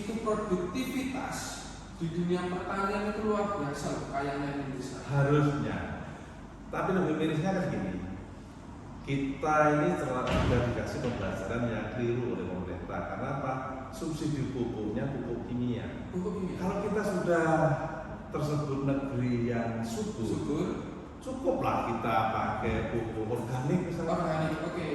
itu produktivitas di dunia pertanian itu luar biasa loh, kayaknya Indonesia. Harusnya. Tapi lebih mirisnya kan gini. Kita ini sudah dikasih pembelajaran yang keliru oleh pemerintah. Karena apa? Subsidi pupuknya pupuk kimia. Pupuk kimia. Kalau kita sudah tersebut negeri yang subur, cukuplah kita pakai pupuk organik misalnya. Organik, oke.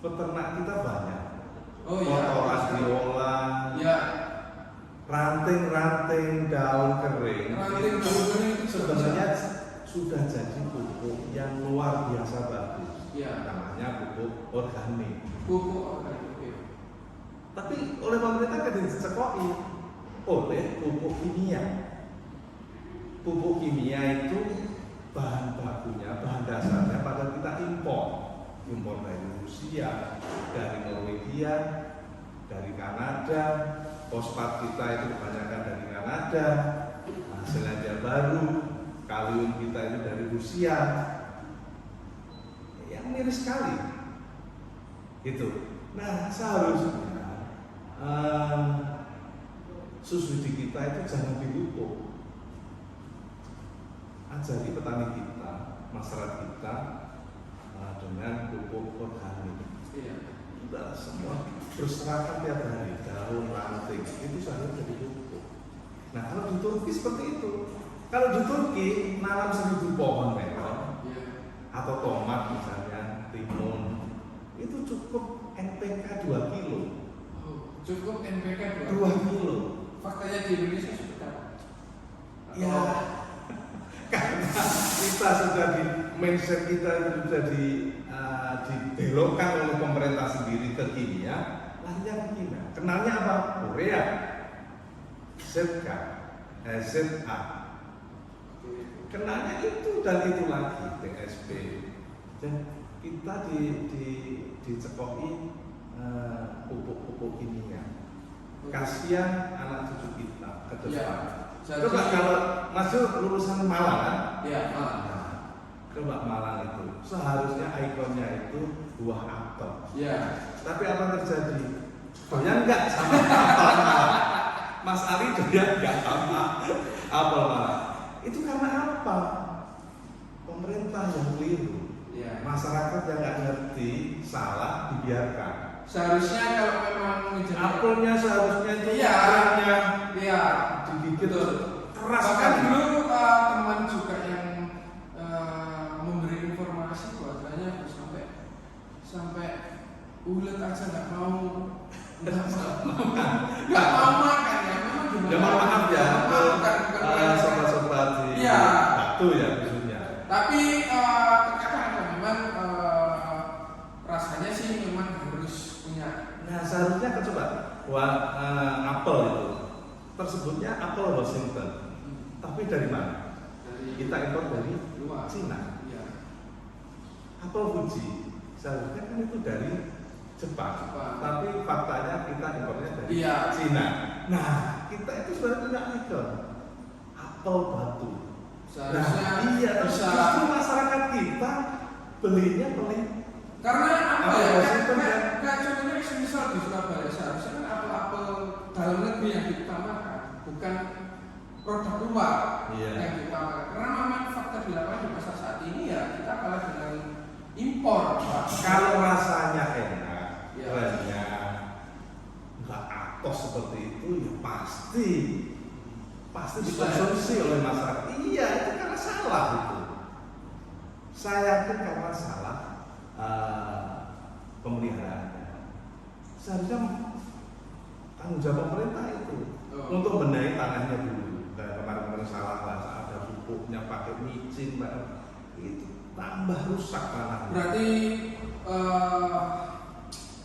Peternak kita banyak. Oh iya. Kotoran diolah. Ya. Ranting-ranting daun kering. Ranting daun kering itu sebenarnya sudah jadi pupuk yang luar biasa bagus. Ya. Namanya pupuk organik. Pupuk organik. Oke. Tapi oleh pemerintah kan dicekoki oleh pupuk kimia. Pupuk kimia itu bahan bakunya, bahan dasarnya pada kita impor dari Rusia, dari Norwegia, dari Kanada. Fosfat kita itu kebanyakan dari Kanada, Selandia Baru, kalium kita itu dari Rusia. Yang miris sekali gitu. Nah, seharusnya subsidi kita itu jangan dipupuk. Ajari petani kita, masyarakat kita dengan pupuk organik. Iya. Udah semua berserakan tiap hari, daun ranting itu seharusnya jadi pupuk. Nah, kalau di Turki seperti itu. Kalau di Turki nanam 1000 pohon melon atau tomat misalnya, timun, itu cukup NPK 2 kilo. Oh, cukup NPK 2 kilo. Faktanya di Indonesia seperti apa? Ya, karena kita sudah di mindset kita itu sudah dibelokkan oleh pemerintah sendiri ke kimia, larinya ke kimia. Kenalnya apa? Korea, ZA. Kenalnya itu dan itu lagi TSP. Dan kita dicekoki pupuk-pupuk kimia. Kasihan anak cucu kita ke depan. Ya, coba kalau masuk lulusan Malang kan? Ya, Malang. Nah, coba Malang itu seharusnya ikonnya itu buah apel. Ya. Tapi apa terjadi? Doyan nggak sama apel Malang? Mas Ali doyan nggak sama apel Malang? Itu karena apa? Pemerintah yang keliru. Ya. Masyarakat yang nggak ngerti, salah dibiarkan. Seharusnya kalau memang apelnya seharusnya itu iya, digigit keras bahkan kan. dulu teman juga yang memberi informasi bahwasanya sampai ulet aja nggak mau makan ya, memang ya maaf ya sobat-sobat di batu ya khususnya. Tapi terkadang memang rasanya sih memang harus punya. Nah, seharusnya kan coba buat apel itu tersebutnya apel Washington. Tapi dari mana? Kita impor dari luar Cina. Ya. Apel Fuji seharusnya kan itu dari Jepang. Tapi faktanya kita impornya dari Cina. Nah, kita itu sebenarnya punya ikon apel batu. Seharusnya justru masyarakat kita belinya karena apa ya? Washington Contohnya misal di Surabaya seharusnya kan apel-apel dalam negeri yang diutamakan, bukan produk luar yang diutamakan. Karena memang fakta di lapangan di masa saat ini ya kita kalah dengan impor. Kalau rasanya enak, rasanya nggak atos seperti itu, ya pasti dikonsumsi oleh masyarakat. Iya, itu karena salah itu. Saya yakin karena salah pemeliharaannya. Seharusnya tanggung jawab pemerintah itu untuk benahi tanahnya dulu. Kayak kemarin salah bahasa ada pupuknya pakai micin, itu tambah rusak tanahnya. Berarti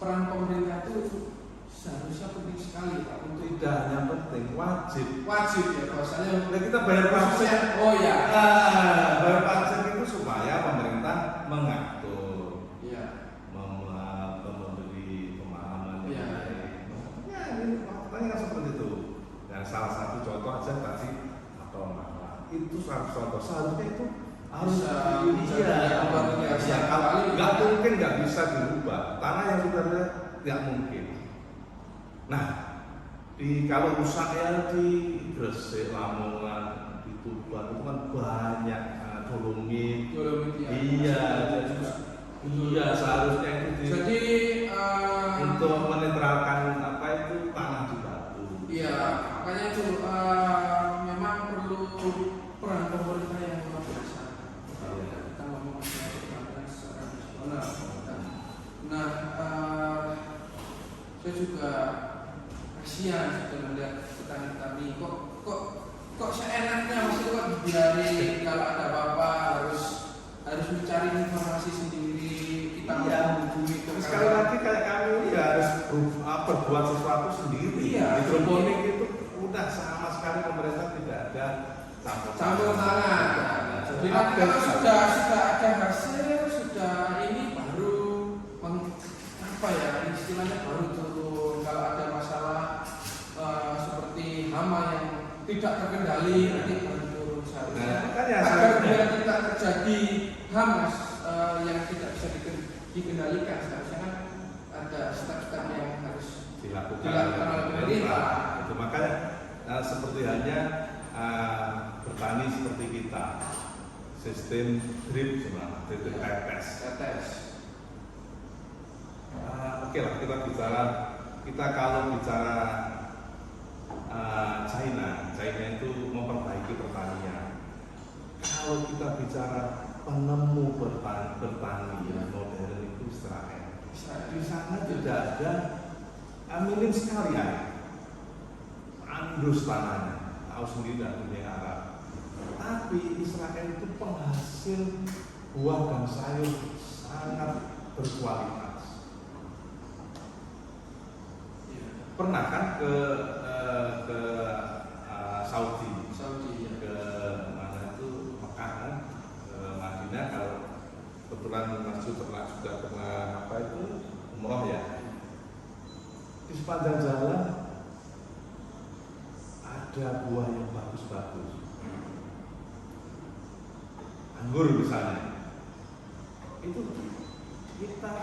peran pemerintah itu seharusnya penting sekali Pak, untuk tidak hanya penting, wajib ya bahwasanya kita bayar pajak. Oh ya. Bayar pajak itu supaya pemerintah mengatur, memberi pemahaman yang baik. Ya, ini faktanya seperti itu. Dan salah satu contoh aja tadi apel Malang. Itu satu contoh. Seharusnya itu harus nggak mungkin nggak bisa dirubah. Tanah yang kita lihat nggak mungkin. Nah, di kalau Israel di Gresik, Lamongan, di Tuban itu kan banyak dolomit. Ya. Iya, iya seharusnya itu Jadi untuk menetralkan apa itu tanah di batu. iya, makanya itu memang perlu peran pemerintah yang luar biasa. Kalau kita ngomong masalah perbankan secara nasional. Nah, saya juga kasihan sudah melihat petani-petani kok seenaknya maksudnya kok dibiarin kalau ada apa-apa harus mencari informasi sendiri, kita menghubungi ke Sekali lagi kayak kami ini ya harus berbuat sesuatu sendiri. Iya. Hidroponik itu udah sama sekali pemerintah tidak ada campur tangan. Jadi nanti kalau sudah ada hasil, sudah ini baru apa ya istilahnya baru turun. Kalau ada masalah seperti hama yang tidak terkendali nanti baru turun seharusnya. Agar biar tidak terjadi hama yang tidak bisa dikendalikan, seharusnya kan ada step-step yang harus dilakukan oleh pemerintah. Itu makanya seperti halnya bertani seperti kita, sistem drip sebenarnya, drip tetes. Oke lah kita kalau bicara China itu memperbaiki pertanian. Kalau kita bicara penemu pertanian modern itu Israel. Di sana tidak ada minim sekali air, andus tanahnya, tahu sendiri dari dunia Arab. Tapi Israel itu penghasil buah dan sayur sangat berkualitas. Pernah kan ke Saudi ya. ke mana itu Mekah kan, ke Madinah. Kalau kebetulan Mas pernah juga pernah apa itu umroh ya, di sepanjang jalan ada buah yang bagus-bagus, anggur misalnya. Itu kita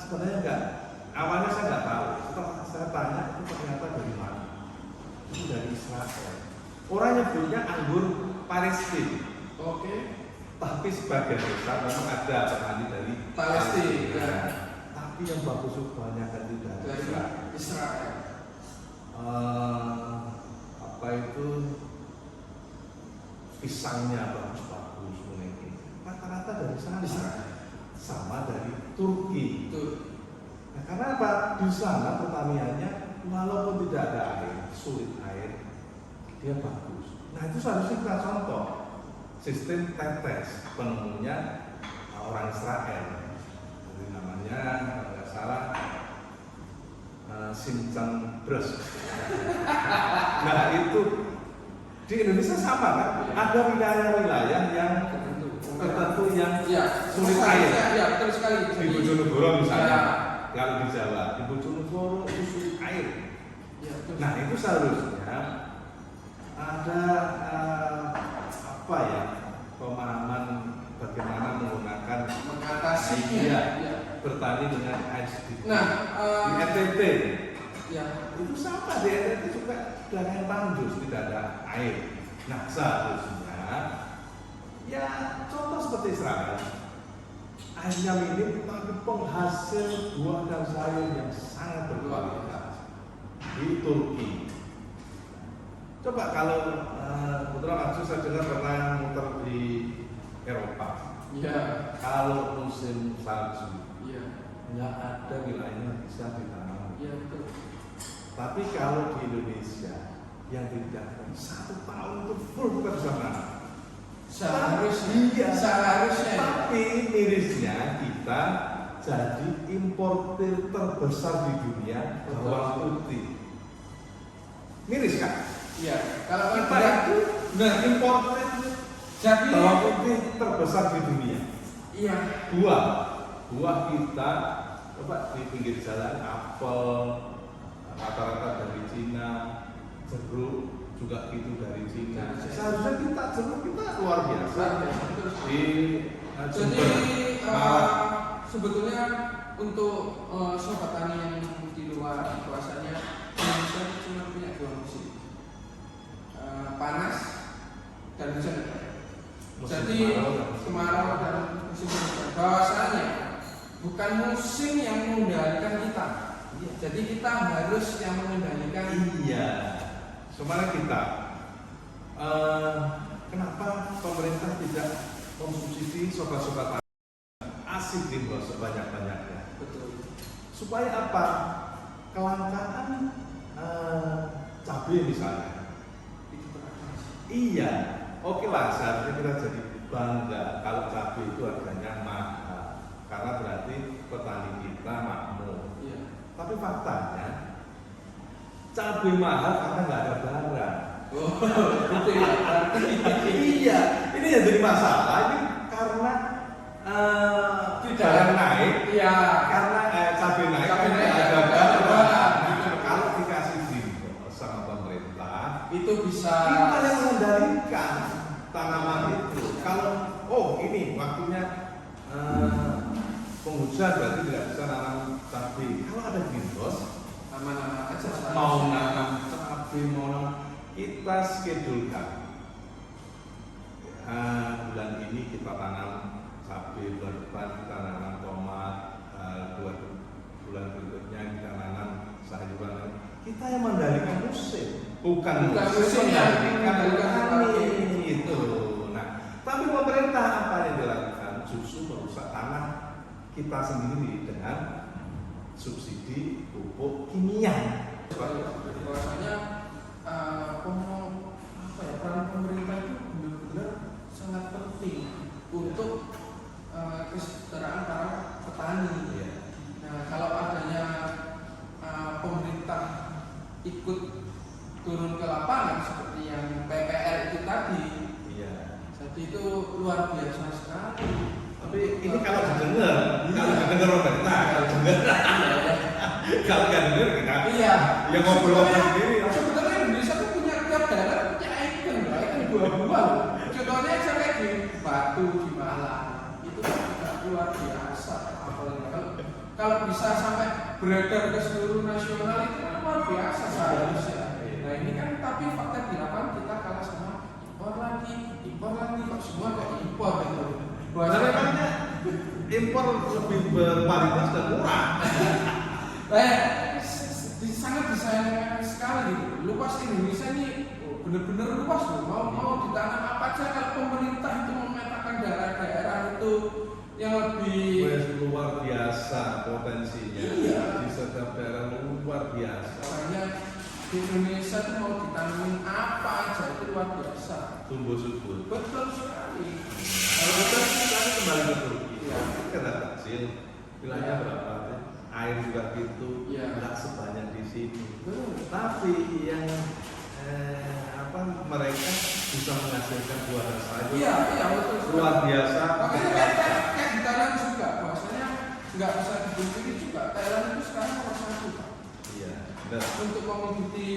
sebenarnya enggak, awalnya saya nggak tahu. Setelah saya tanya itu ternyata dari mana? Itu dari Israel. Orang nyebutnya anggur Palestina. Oke. Tapi sebagian besar memang ada petani dari Palestina. Ya. Tapi yang bagus kebanyakan itu dari Israel. Apa itu pisangnya bagus-bagus ini. Rata-rata dari sana. Sama dari Turki. Nah, karena apa? Di sana pertaniannya walaupun tidak ada air, sulit air, dia bagus. Nah itu seharusnya kita contoh sistem tetes, penemunya orang Israel. Jadi namanya kalau nggak salah Sinchan Brus. Nah itu di Indonesia sama kan? Ada wilayah-wilayah yang tertentu yang sulit air. Ya, betul sekali. Di Bojonegoro misalnya. Kalau di Jawa, di Bojonegoro itu sulit air. Ya, nah itu seharusnya ada apa ya pemahaman bagaimana menggunakan mengatasinya. Bertani dengan air sedikit. Nah, di NTT, ya itu sama di NTT juga dananya tandus, tidak ada air. Nah seharusnya ya contoh seperti Israel. Airnya minim tapi penghasil buah dan sayur yang sangat berkualitas. Di Turki. Coba kalau putra langsung saya dengar pernah muter di Eropa. Ya. Kalau musim salju, ya, nggak ada wilayahnya bisa ditanam. Ya betul. Tapi kalau di Indonesia yang tidak 1 tahun itu full kita bisa menanam. Seharusnya. Tapi mirisnya kita jadi importir terbesar di dunia bawang putih. Miris kan? Iya. Kalau kita itu importir jadi bawang putih terbesar di dunia. Iya. Buah kita coba di pinggir jalan apel rata-rata dari Cina, jeruk juga itu dari Cina. Seharusnya jeruk kita luar biasa. Di jadi sebetulnya untuk sobat tani yang di luar bahwasanya Indonesia cuma punya dua musim, panas dan hujan. Jadi kemarau dan musim hujan. Bahwasanya bukan musim yang mengendalikan kita. Jadi kita harus yang mengendalikan. Iya. Kemarin kita, kenapa pemerintah tidak mensubsidi sobat-sobat asik nih sebanyak-banyaknya? Betul. Supaya apa? Kelangkaan cabai misalnya. Itu terakhir. Iya, oke lah, seharusnya kita jadi bangga kalau cabai itu harganya mahal, karena berarti petani kita makmur. Iya. Tapi faktanya cabai mahal karena nggak ada barang. Oh, itu ya. Iya, ini yang jadi masalah ini karena barang naik. Iya. Karena cabai naik, Cabai kan naik, nggak ada nggak ada barang. barang. Nah, kalau dikasih diskon sama pemerintah, Itu bisa. kita yang mengendalikan tanaman itu. Kalau ini waktunya penghujan berarti tidak bisa nanam cabai. Kalau ada gintos, Aman-aman aja. mau nanam cabai, mau nanam, kita schedule-kan. Bulan ini kita tanam cabai, bulan depan kita nanam tomat, bulan berikutnya kita nanam sayuran. Kita yang mengendalikan musim, bukan musim yang mengendalikan itu. Nah, tapi pemerintah apa yang dilakukan? Justru merusak tanah kita sendiri dengan subsidi pupuk kimia. Bahwasanya peran pemerintah itu benar-benar sangat penting untuk kesejahteraan para petani. Iya. Nah, kalau adanya pemerintah ikut turun ke lapangan seperti yang PPR itu tadi, Iya. jadi itu luar biasa sekali. Tapi ini kalau didengar pemerintah, kalau nggak dengar kita, Iya. yang ngobrol-ngobrol sendiri. Sebenarnya Indonesia tuh punya tiap daerah punya ikon buah-buah. Contohnya aja kayak di Batu, di Malang, itu juga luar biasa. Apalagi kalau bisa sampai beredar ke seluruh nasional itu kan luar biasa seharusnya. Nah ini kan tapi fakta di lapangan kita kalah sama impor lagi, kok semua kok impor gitu. Bahasanya impor lebih berkualitas dan murah. Sangat disayangkan sekali gitu. Luas Indonesia ini benar-benar luas loh. Mau ditanam apa aja kalau pemerintah itu memetakan daerah-daerah itu yang lebih luar biasa potensinya. Iya. Di setiap daerah luar biasa. Makanya di Indonesia itu mau ditanamin apa aja itu luar biasa. Tumbuh subur. Betul sekali. Kalau kita kembali ke Turki, Iya. kita kecil, wilayahnya berapa? Air juga gitu, Iya. nggak sebanyak di sini. Betul. Tapi yang mereka bisa menghasilkan buah dan sayur Iya, betul. luar biasa. Makanya kayak di Thailand juga, bahwasanya nggak bisa dipungkiri juga. Thailand itu sekarang nomor 1 Pak. Iya, benar. Untuk komoditi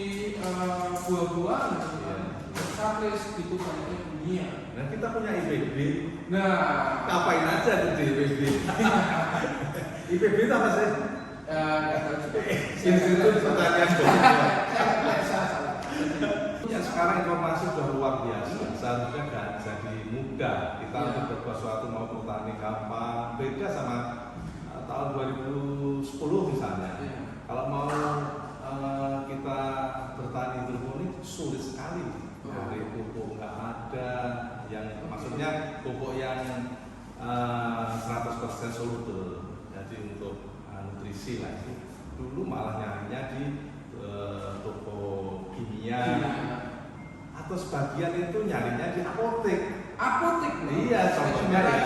buah-buahan, Iya. sampai segitu banyaknya dunia. Nah kita punya IPB, Nah, ngapain aja tuh di IPB? IPB itu apa sih? nggak tahu juga. Institut Pertanian Bogor. Salah. Ya sekarang informasi sudah luar biasa. Seharusnya nggak jadi mudah. Kita Iya. untuk berbuat sesuatu mau bertani gampang. Beda sama tahun 2010 misalnya. Iya. Kalau mau kita bertani hidroponik sulit sekali. Dari pupuk nggak ada, yang maksudnya pupuk yang 100% soluble. Jadi untuk nutrisi lah itu. Dulu malah nyarinya di toko kimia. Atau sebagian itu nyarinya di apotek. Apotek. Iya, contohnya ya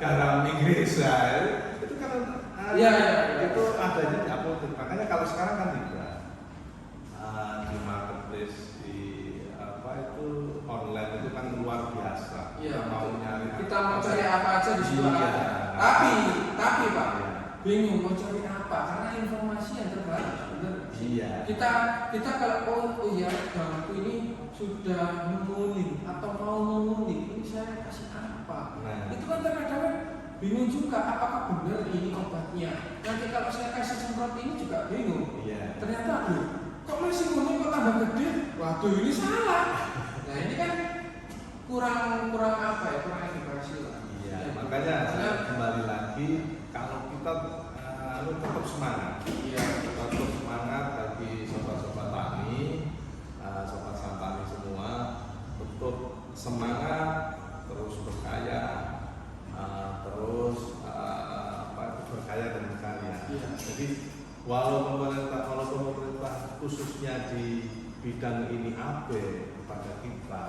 garam Inggris ya. Itu kan Iya. itu adanya di apotek. Makanya kalau sekarang kan tidak di marketplace di itu online itu kan luar biasa. Iya. Mau nyari Kita mau cari apa aja di situ. Iya. Tapi Pak, Iya. bingung mau cari apa karena informasi yang terbaik benar. Iya. Kita kalau gamku ini sudah memuning atau mau memuning, ini saya kasih apa? Nah. Itu kan terkadang bingung juga apakah benar ini obatnya. Nanti kalau saya kasih semprot ini juga bingung. Iya. Ternyata kok masih kuning kok tambah gede? Waduh ini salah. Nah ini kan kurang apa ya, kurang edukasi lah. Iya, Ya, makanya saya kembali lagi kalau kita tetap semangat. Iya. Tetap semangat bagi sobat-sobat tani, sobat santani semua, untuk semangat terus berkaya, terus berkaya dan berkarya. Iya. Jadi walau pemerintah khususnya di bidang ini abe kepada kita,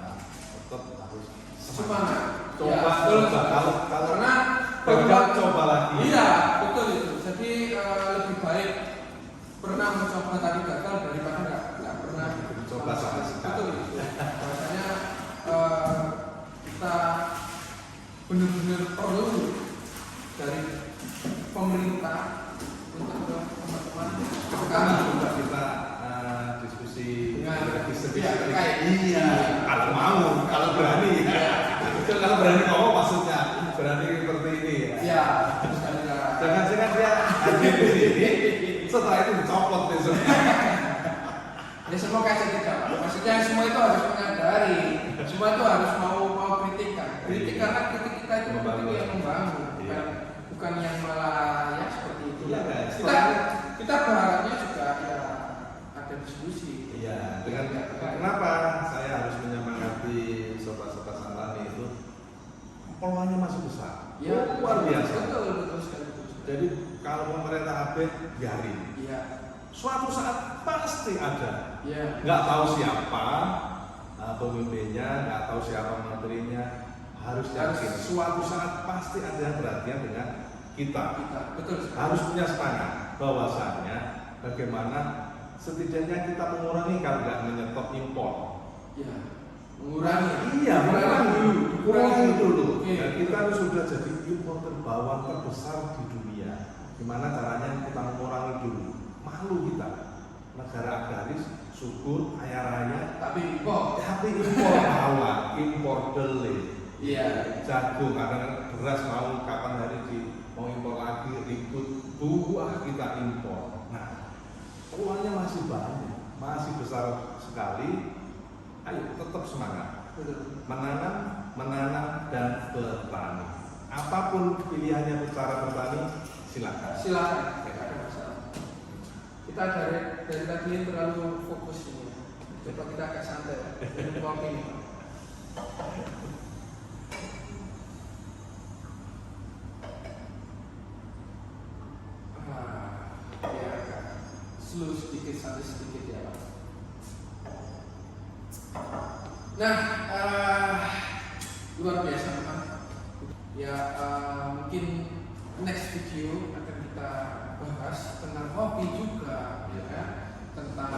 tetap harus Semangat. Coba, Ya, betul. kalau Karena gagal coba lagi. Iya, betul itu. Jadi lebih baik pernah mencoba tadi gagal daripada nggak pernah Coba sama sekali. Betul itu. Bahwasanya kita benar-benar perlu dari pemerintah untuk teman-teman Karena juga kita diskusi dengan terkait. Iya, kalau berani. Kalau berani ngomong maksudnya berani seperti ini ya. ya sekali lagi. Jangan-jangan dia hadir di sini, setelah itu dicopot besok. Ya semoga saja tidak. Maksudnya semua itu harus menyadari, semua itu harus mau kritikan. Kritik karena kritik kita itu kritik yang membangun, bukan yang malah ya seperti itu. Iya guys. Kita berharapnya juga ya ada diskusi. Iya. Kenapa saya harus menyemangati sobat-sobat santani itu? Peluangnya masih besar. Ya, luar biasa. Betul sekali. Jadi kalau pemerintah update, biarin. Iya. Suatu saat pasti ada. Iya. Nggak tahu siapa pemimpinnya, nggak tahu siapa menterinya. Harus yakin. Suatu saat pasti ada yang perhatian dengan kita. Betul sekali. Harus punya semangat bahwasannya bagaimana setidaknya kita mengurangi kalau nggak menyetop impor. Iya. Mengurangi. Iya, kurangi dulu. Oke. Dan kita harus sudah jadi importer bawang terbesar di dunia. Gimana caranya kita mengurangi dulu? Malu kita, negara agraris, subur, kaya raya, Tapi impor. bawang, impor dele, Iya. jagung, kadang beras mau kapan hari mau impor lagi, ribut, buah kita impor. Nah, peluangnya masih banyak, masih besar sekali. Ayo tetap semangat. Menanam dan bertani. Apapun pilihannya cara bertani, silakan. Silakan. Tidak ada masalah. Kita dari tadi terlalu fokus ini. Coba kita agak santai. Minum kopi ini. Ya agak slow sedikit, santai sedikit ya Pak. Nah, luar biasa Pak. Ya mungkin next video akan kita bahas tentang kopi juga, ya kan? Tentang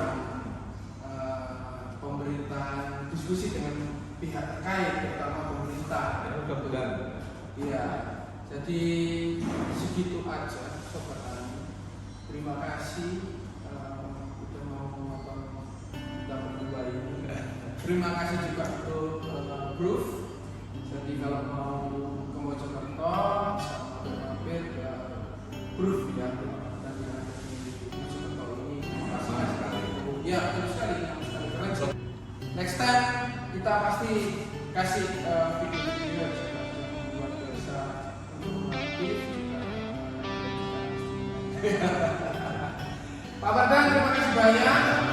pemerintahan, diskusi dengan pihak terkait, terutama pemerintah. Ya, mudah-mudahan. Iya, jadi segitu aja Sobat Tani. Terima kasih udah mau nonton kita berdua ini. Terima kasih juga untuk Groove. Jadi kalau mau ke Mojokerto sama mampir ke Groove ya, dan yang ada di Mojokerto ini kasih sekali. Ya betul sekali. Keren. Next time kita pasti kasih video-video yang luar biasa untuk melatih juga. Pak Badan, terima kasih banyak.